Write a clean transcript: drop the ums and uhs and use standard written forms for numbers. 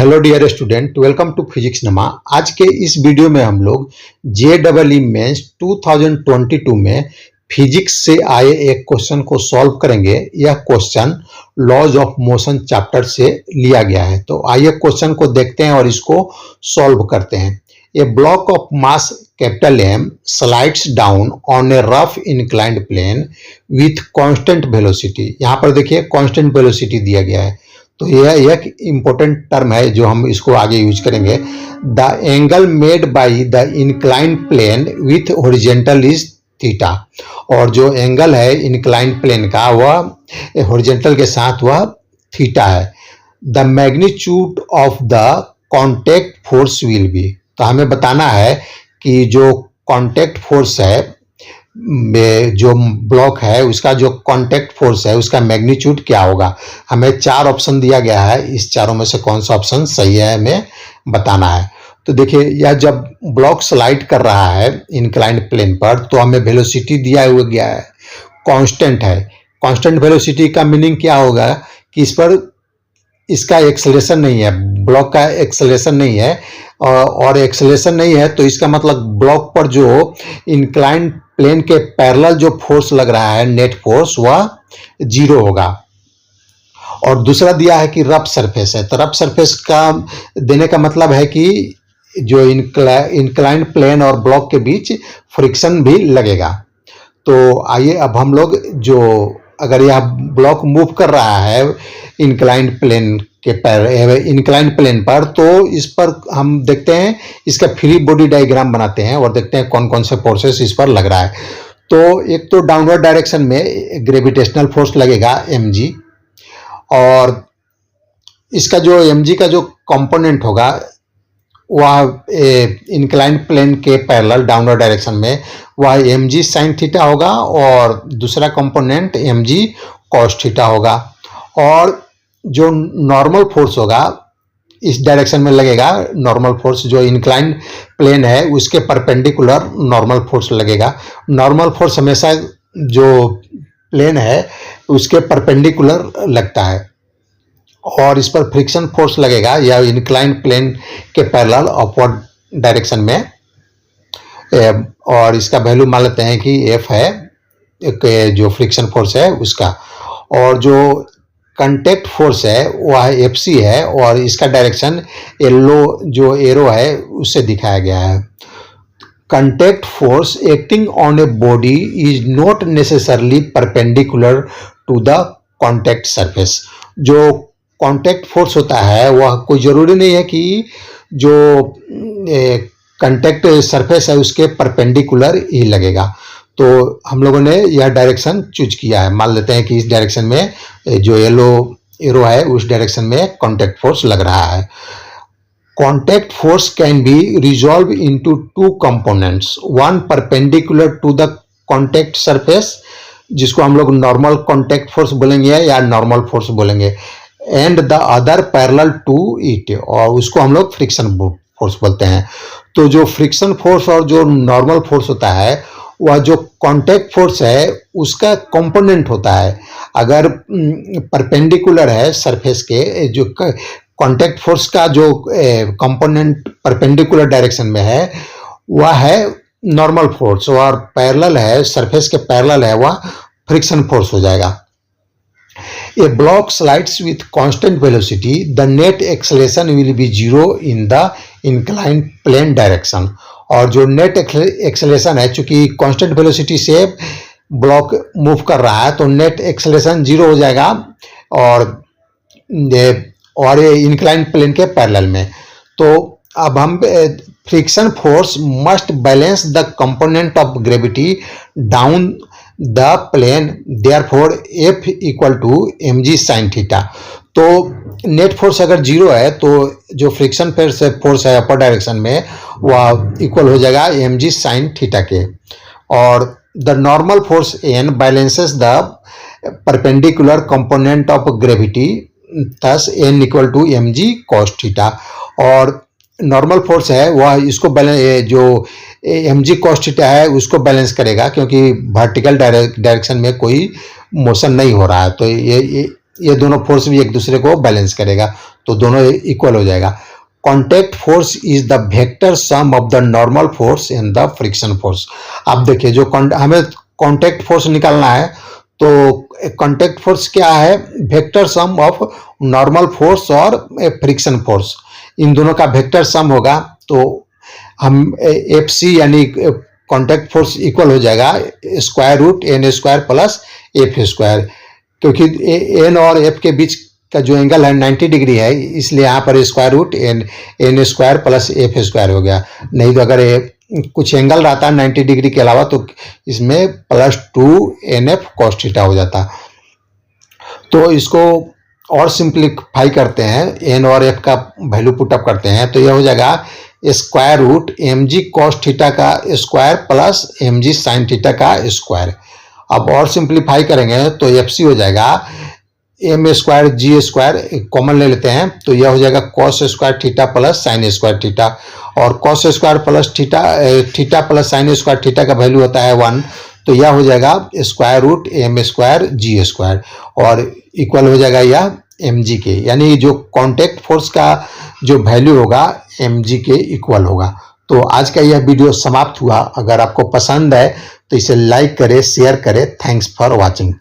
Hello dear student, welcome to physics नमा। आज के इस वीडियो में हम लोग JEE मेंस 2022 में फिजिक्स से आए एक क्वेश्चन को सॉल्व करेंगे। यह question laws of motion chapter से लिया गया है। तो आइए क्वेश्चन को देखते हैं और इसको सॉल्व करते हैं। A block of mass capital M slides down on a rough inclined plane with constant velocity. यहाँ पर देखिए कांस्टेंट वेलोसिटी दिया गया है, तो यह एक इम्पोर्टेंट टर्म है जो हम इसको आगे यूज करेंगे। The angle made by the inclined plane with horizontal is theta. और जो एंगल है इंक्लाइंड प्लेन का वह हॉरिजॉन्टल के साथ वह थीटा है। The magnitude of the contact force will be. तो हमें बताना है कि जो कॉन्टैक्ट फोर्स है, जो ब्लॉक है उसका जो कांटेक्ट फोर्स है उसका मैग्नीट्यूड क्या होगा। हमें चार ऑप्शन दिया गया है, इस चारों में से कौन सा ऑप्शन सही है हमें बताना है। तो देखिए, यह जब ब्लॉक स्लाइड कर रहा है इंक्लाइंड प्लेन पर तो हमें वेलोसिटी दिया हुआ गया है, कांस्टेंट है। कांस्टेंट वेलोसिटी का मीनिंग क्या होगा कि इस पर इसका एक्सेलरेशन नहीं है, ब्लॉक का एक्सेलरेशन नहीं है, और एक्सेलरेशन नहीं है तो इसका मतलब ब्लॉक पर जो इंक्लाइंड प्लेन के पैरेलल जो फोर्स लग रहा है, नेट फोर्स, वह जीरो होगा। और दूसरा दिया है कि रफ सरफेस है, तो रफ सरफेस का देने का मतलब है कि जो इंक्लाइंड प्लेन और ब्लॉक के बीच फ्रिक्शन भी लगेगा। तो आइए अब हम लोग अगर यह ब्लॉक मूव कर रहा है इंक्लाइंड प्लेन पर, तो इस पर हम देखते हैं, इसका फ्री बॉडी डायग्राम बनाते हैं और देखते हैं कौन कौन से फोर्सेस इस पर लग रहा है। तो एक तो डाउनवर्ड डायरेक्शन में ग्रेविटेशनल फोर्स लगेगा mg, और इसका जो mg का जो कंपोनेंट होगा वह इंक्लाइंड प्लेन के पैरेलल डाउनवर्ड डायरेक्शन में वह mg sin थीटा होगा, और दूसरा कंपोनेंट mg cos थीटा होगा। और जो नॉर्मल फोर्स होगा इस डायरेक्शन में लगेगा, नॉर्मल फोर्स जो इंक्लाइंड प्लेन है उसके परपेंडिकुलर नॉर्मल फोर्स लगेगा। नॉर्मल फोर्स हमेशा जो प्लेन है उसके परपेंडिकुलर लगता है, और इस पर फ्रिक्शन फोर्स लगेगा या इंक्लाइंड प्लेन के पैरेलल अपवर्ड डायरेक्शन में। और इसका वैल्यू मान लेते हैं कि F है, जो फ्रिक्शन फोर्स है उसका। और जो कांटेक्ट फोर्स है वह FC है, और इसका डायरेक्शन येलो जो एरो है उससे दिखाया गया है। Contact force acting on a body is not necessarily perpendicular to the contact surface. जो कांटेक्ट फोर्स होता है वह कोई ज़रूरी नहीं है कि जो कांटेक्ट सरफेस है उसके परपेंडिकुलर ही लगेगा। तो हम लोगों ने यह डायरेक्शन चूज किया है। मान लेते हैं कि इस डायरेक्शन में जो येलो एरो है उस डायरेक्शन में कांटेक्ट फोर्स लग रहा है। Contact force can be resolve into two components, one perpendicular to the contact surface, जिसको हम लोग नॉर्मल कांटेक्ट फोर्स बोलेंगे या नॉर्मल फोर्स बोलेंगे, and the other parallel to it, और उसको हम लोग फ्रिक्शन फोर्स बोलते हैं। तो जो फ्रिक्शन फोर्स और जो नॉर्मल फोर्स होता है वह जो कांटेक्ट फोर्स है उसका कंपोनेंट होता है। अगर परपेंडिकुलर है सरफेस के, जो कांटेक्ट फोर्स का जो कंपोनेंट परपेंडिकुलर डायरेक्शन में है वह है नॉर्मल फोर्स, और पैरेलल है, सरफेस के पैरेलल है, वह फ्रिक्शन फोर्स हो जाएगा। A block slides with constant velocity, the net acceleration will be zero in the inclined plane direction। और जो नेट एक्सेलरेशन है, चूंकि कांस्टेंट वेलोसिटी से ब्लॉक मूव कर रहा है तो नेट एक्सेलरेशन जीरो हो जाएगा, और ये इंक्लाइंड प्लेन के पैरेलल में। तो अब हम friction force must balance the component of gravity down the plane, therefore F equal to mg sin theta. तो नेट फोर्स अगर जीरो है तो जो फ्रिक्शन फोर्स है अपर डायरेक्शन में वह इक्वल हो जाएगा mg sin थीटा के। और the normal force N balances the perpendicular component of gravity, thus N equal to mg cos theta. और नॉर्मल फोर्स है वह इसको बैलेंस, जो mg cos थीटा है उसको बैलेंस करेगा, क्योंकि वर्टिकल डायरेक्शन में कोई मोशन नहीं हो रहा है। तो ये ये दोनों फोर्स भी एक दूसरे को बैलेंस करेगा, तो दोनों इक्वल हो जाएगा। Contact force is the vector sum of the normal force and the friction force. अब देखिए, जो हमें कॉन्टैक्ट फोर्स निकालना है, तो कॉन्टैक्ट फोर्स क्या है? Vector sum of normal force और फ्रिक्शन फोर्स, इन दोनों का वेक्टर सम होगा। तो हम एफ सी यानी कॉन्टैक्ट फोर्स इक्वल हो जाएगा square root N square plus F square, क्योंकि एन और एफ के बीच का जो एंगल है 90 डिग्री है, इसलिए यहाँ पर square root N square plus F square हो गया। नहीं तो अगर कुछ एंगल रहता 90 डिग्री के अलावा तो इसमें +2 NF cos थीटा हो जाता। तो इसको और सिंप्लीफाई करते हैं, एन और एफ का वैल्यू पुटअप करते हैं, तो यह हो जाएगा square root mg cos theta का square plus mg sin theta का स्क्वायर। अब और सिंप्लीफाई करेंगे तो एफ सी हो जाएगा M square G square, common ले लेते हैं, तो यह हो जाएगा cos square theta plus sine square theta, और cos square plus theta plus sine square theta का वैल्यू होता है 1, तो यह हो जाएगा square root M square G square, और इक्वल हो जाएगा यह एम जी के, यानी जो कॉन्टैक्ट फोर्स का जो वैल्यू होगा एम जी के इक्वल होगा। तो आज का यह वीडियो समाप्त हुआ। अगर आपको पसंद है तो इसे लाइक करें, शेयर करें। Thanks for watching.